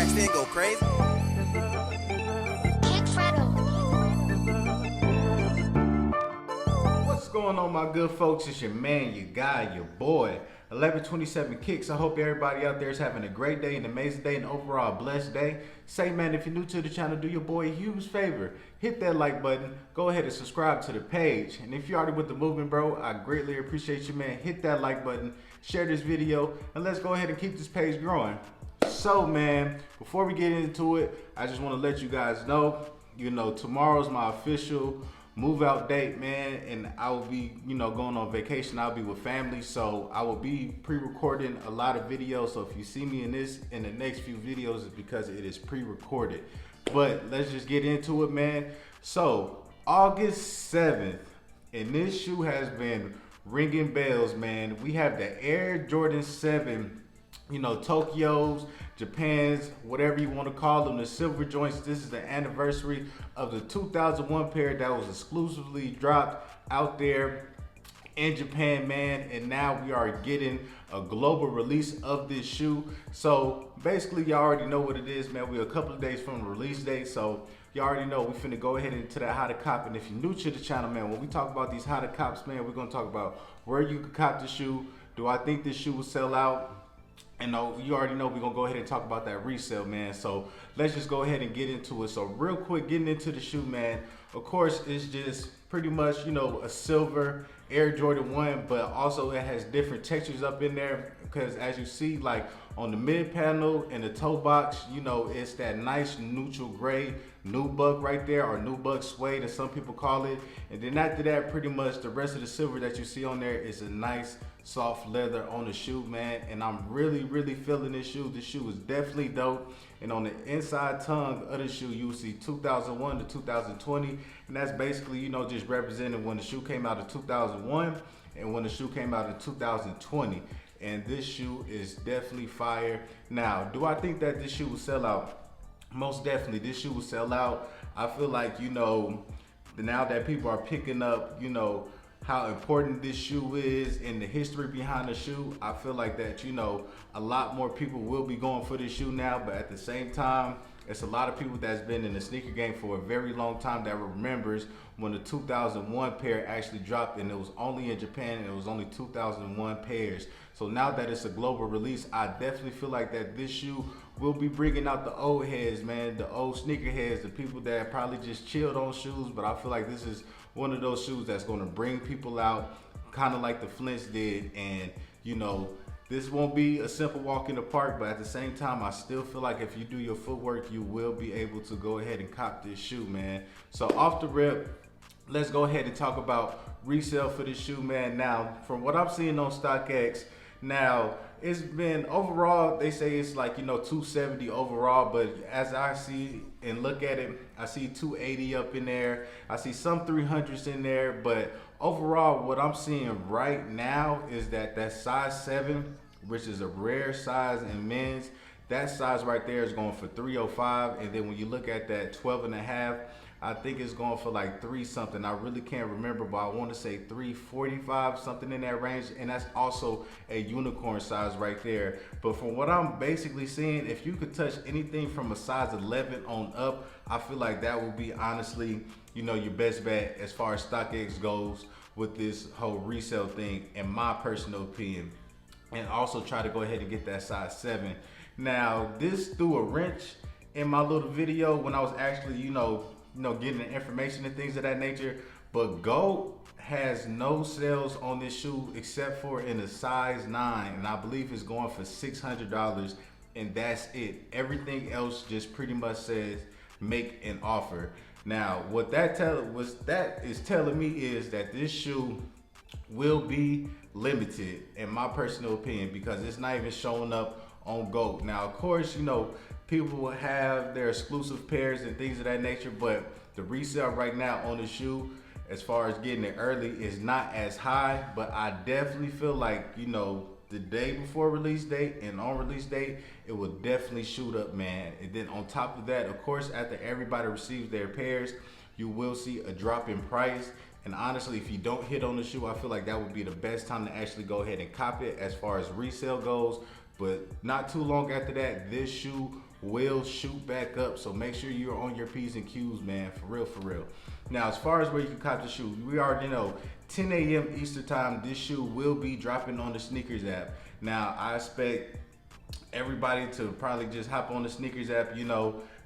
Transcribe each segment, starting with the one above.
scratch then go crazy. What's going on, my good folks? It's your man, your guy, your boy, 1127 Kicks. I hope everybody out there is having a great day, an amazing day, and overall a blessed day. Say, man, if you're new to the channel, do your boy a huge favor. Hit that like button. Go ahead and subscribe to the page. And if you're already with the movement, bro, I greatly appreciate you, man. Hit that like button, share this video, and let's go ahead and keep this page growing. So, man, before we get into it, I just want to let you guys know, tomorrow's my official move out date, man, and I will be, going on vacation. I'll be with family, so I will be pre-recording a lot of videos. So if you see me in the next few videos, it's because it is pre-recorded. But let's just get into it, man. So August 7th, and this shoe has been ringing bells, man. We have the Air Jordan 7, Tokyo's, Japan's, whatever you want to call them, the silver joints. This is the anniversary of the 2001 pair that was exclusively dropped out there in Japan, man, and now we are getting a global release of this shoe. So basically, y'all already know what it is, man. We're a couple of days from the release date, so you already know we finna go ahead into that how to cop. And if you're new to the channel, man, when we talk about these how to cops, man, we're gonna talk about where you can cop the shoe. Do I think this shoe will sell out? And you already know we're gonna go ahead and talk about that resale, man. So let's just go ahead and get into it. So real quick, getting into the shoe, man. Of course, it's just pretty much, a silver Air Jordan 1, but also it has different textures up in there, because as you see, like on the mid panel and the toe box, it's that nice neutral gray nubuck right there, or nubuck suede as some people call it. And then after that, pretty much the rest of the silver that you see on there is a nice soft leather on the shoe, man. And I'm really feeling this shoe. This shoe is definitely dope. And on the inside tongue of the shoe, you will see 2001 to 2020, and that's basically, just representing when the shoe came out in 2001 and when the shoe came out in 2020. And this shoe is definitely fire. Now, do I think that this shoe will sell out? Most definitely, this shoe will sell out. I feel like, now that people are picking up, how important this shoe is and the history behind the shoe, I feel like that, a lot more people will be going for this shoe now. But at the same time, it's a lot of people that's been in the sneaker game for a very long time that remembers when the 2001 pair actually dropped, and it was only in Japan, and it was only 2001 pairs. So now that it's a global release, I definitely feel like that this shoe will be bringing out the old heads, man, the old sneaker heads, the people that probably just chilled on shoes. But I feel like this is one of those shoes that's going to bring people out, kind of like the Flints did. And this won't be a simple walk in the park, but at the same time, I still feel like if you do your footwork, you will be able to go ahead and cop this shoe, man. So off the rip, let's go ahead and talk about resale for this shoe, man. Now, from what I'm seeing on Stockx, now it's been overall, they say it's like, 270 overall, but as I see and look at it, I see 280 up in there. I see some 300s in there, but overall, what I'm seeing right now is that size 7, which is a rare size in men's, that size right there is going for 305. And then when you look at that 12.5, I think it's going for like 3 something. I really can't remember, but I want to say 345, something in that range. And that's also a unicorn size right there. But from what I'm basically seeing, if you could touch anything from a size 11 on up, I feel like that would be honestly, your best bet as far as Stockx goes with this whole resale thing, in my personal opinion. And also try to go ahead and get that size 7. Now, this threw a wrench in my little video when I was actually, getting the information and things of that nature. But GOAT has no sales on this shoe except for in a size 9, and I believe it's going for $600, and that's it. Everything else just pretty much says make an offer. Now, what that is telling me is that this shoe will be limited, in my personal opinion, because it's not even showing up on GOAT. Now, of course, people will have their exclusive pairs and things of that nature, but the resale right now on the shoe, as far as getting it early, is not as high. But I definitely feel like, the day before release date and on release date, it will definitely shoot up, man. And then on top of that, of course, after everybody receives their pairs, you will see a drop in price. And honestly, if you don't hit on the shoe, I feel like that would be the best time to actually go ahead and cop it as far as resale goes. But not too long after that, this shoe will shoot back up. So make sure you're on your P's and Q's, man, for real, for real. Now, as far as where you can cop the shoe, we already know 10 a.m. Eastern time, this shoe will be dropping on the Sneakers app. Now, I expect everybody to probably just hop on the Sneakers app,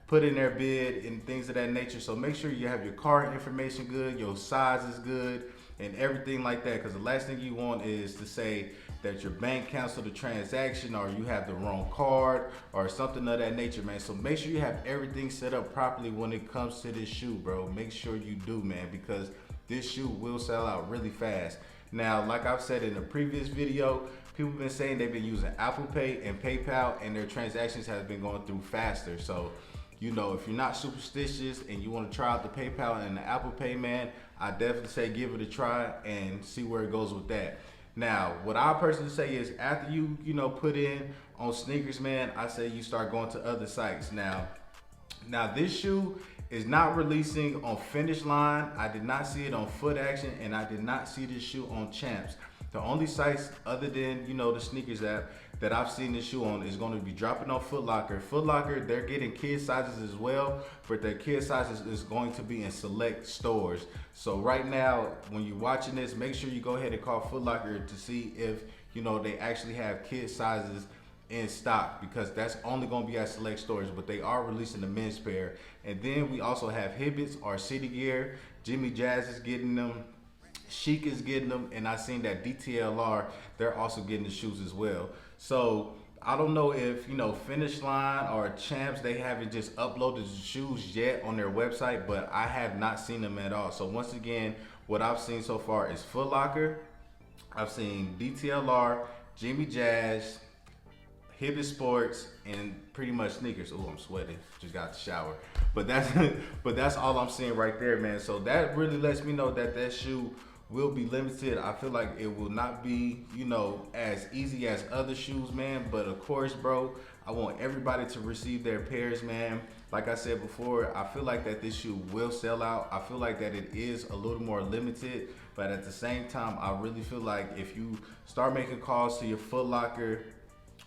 put in their bid and things of that nature. So make sure you have your card information good, your size is good, and everything like that. Because the last thing you want is to say that your bank canceled the transaction or you have the wrong card or something of that nature, man. So make sure you have everything set up properly when it comes to this shoe, bro. Make sure you do, man, because this shoe will sell out really fast. Now, like I've said in a previous video, people have been saying they've been using Apple Pay and PayPal and their transactions have been going through faster. So, if you're not superstitious and you want to try out the PayPal and the Apple Pay, man, I definitely say give it a try and see where it goes with that. Now, what I personally say is after you put in on Sneakers, man, I say you start going to other sites. Now this shoe is not releasing on Finish Line. I did not see it on Foot Action, and I did not see this shoe on Champs. The only sites other than, the Sneakers app that I've seen this shoe on is going to be dropping on Foot Locker. Foot Locker, they're getting kid sizes as well, but their kid sizes is going to be in select stores. So right now, when you're watching this, make sure you go ahead and call Foot Locker to see if, they actually have kid sizes in stock, because that's only going to be at select stores, but they are releasing the men's pair. And then we also have Hibbits or City Gear. Jimmy Jazz is getting them. Chic is getting them, and I seen that DTLR, they're also getting the shoes as well. So I don't know if Finish Line or Champs, they haven't just uploaded the shoes yet on their website, but I have not seen them at all. So once again, what I've seen so far is Foot Locker, I've seen DTLR, Jimmy Jazz, Hibbit Sports, and pretty much Sneakers. Oh, I'm sweating. Just got the shower. But that's all I'm seeing right there, man. So that really lets me know that shoe will be limited. I feel like it will not be, as easy as other shoes, man. But of course, bro, I want everybody to receive their pairs, man. Like I said before, I feel like that this shoe will sell out. I feel like that it is a little more limited, but at the same time, I really feel like if you start making calls to your Foot Locker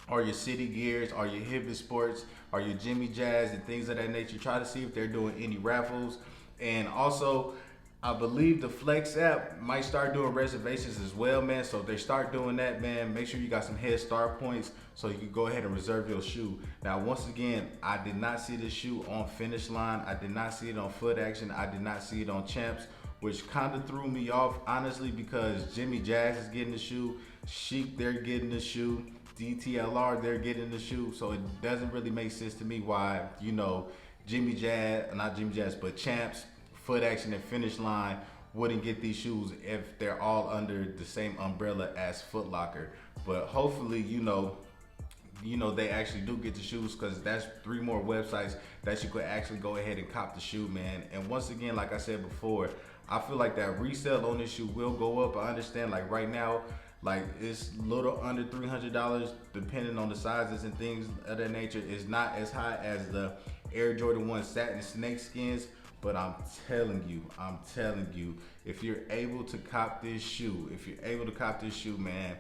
or your City Gears or your Hibbit Sports or your Jimmy Jazz and things of that nature, try to see if they're doing any raffles. And also, I believe the Flex app might start doing reservations as well, man. So if they start doing that, man, make sure you got some head start points so you can go ahead and reserve your shoe. Now, once again, I did not see this shoe on Finish Line. I did not see it on Foot Action. I did not see it on Champs, which kind of threw me off, honestly, because Jimmy Jazz is getting the shoe. Chic, they're getting the shoe. DTLR, they're getting the shoe. So it doesn't really make sense to me why, Jimmy Jazz, not Jimmy Jazz, but Champs, Foot Action, and Finish Line wouldn't get these shoes if they're all under the same umbrella as Foot Locker. But hopefully, they actually do get the shoes, because that's 3 more websites that you could actually go ahead and cop the shoe, man. And once again, like I said before, I feel like that resale on this shoe will go up. I understand, like right now, like it's a little under $300 depending on the sizes and things of that nature. It's not as high as the Air Jordan 1 satin snake skins, but I'm telling you, if you're able to cop this shoe, man,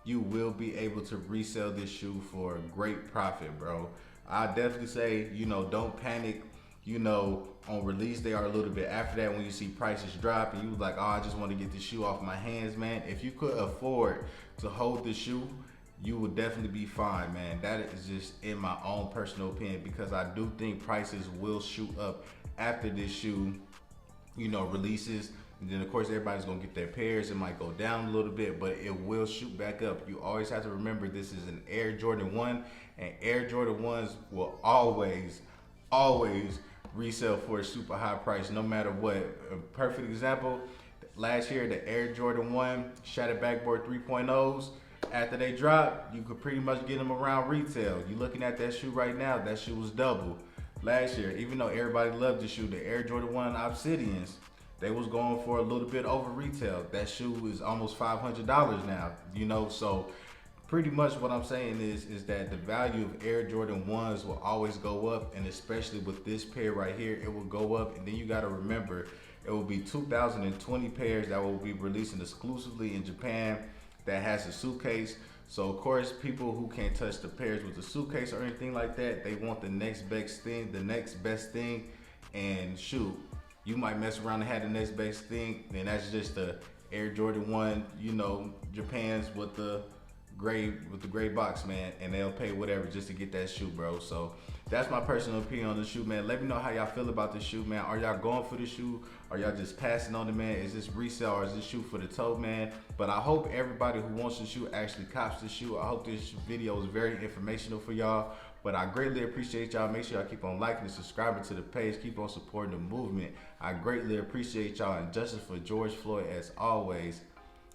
you will be able to resell this shoe for a great profit, bro. I definitely say, don't panic, on release day or a little bit after that when you see prices drop and you was like, oh, I just want to get this shoe off my hands, man. If you could afford to hold the shoe, you would definitely be fine, man. That is just in my own personal opinion, because I do think prices will shoot up after this shoe, releases. And then of course everybody's gonna get their pairs. It might go down a little bit, but it will shoot back up. You always have to remember this is an Air Jordan 1, and Air Jordan 1s will always resell for a super high price, no matter what. A perfect example, last year the Air Jordan 1 Shattered Backboard 3.0s, after they dropped, you could pretty much get them around retail. You're looking at that shoe right now, that shoe was double. Last year, even though everybody loved the shoe, the Air Jordan 1 Obsidians, they was going for a little bit over retail. That shoe is almost $500 now, so pretty much what I'm saying is that the value of Air Jordan 1s will always go up, and especially with this pair right here, it will go up. And then you got to remember, it will be 2020 pairs that will be releasing exclusively in Japan that has a suitcase. So of course, people who can't touch the pairs with the suitcase or anything like that, they want the next best thing. And shoot, you might mess around and have the next best thing. Then that's just the Air Jordan 1, you know, Japan's with the gray box, man, and they'll pay whatever just to get that shoe, bro. So that's my personal opinion on the shoe, man. Let me know how y'all feel about the shoe, man. Are y'all going for the shoe? Are y'all just passing on it, man? Is this resale or is this shoe for the toe, man? But I hope everybody who wants the shoe actually cops the shoe. I hope this video is very informational for y'all. But I greatly appreciate y'all. Make sure y'all keep on liking and subscribing to the page. Keep on supporting the movement. I greatly appreciate y'all, and justice for George Floyd as always.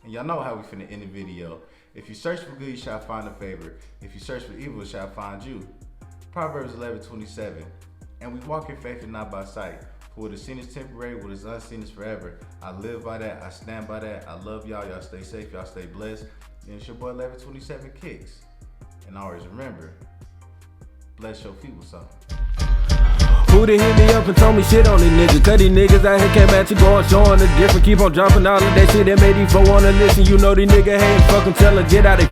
And y'all know how we finna end the video. If you search for good, you shall find a favor. If you search for evil, it shall find you. Proverbs 11:27. And we walk in faith and not by sight. For what is seen is temporary, what is unseen is forever. I live by that. I stand by that. I love y'all. Y'all stay safe. Y'all stay blessed. And it's your boy 1127 Kicks. And always remember, bless your feet with something. Who to hit me up and told me shit on these niggas? Cause these niggas out here came at you going, showing the difference. Keep on dropping all of that shit that made these folk wanna listen. You know these niggas hate, fuck them, tell them get out of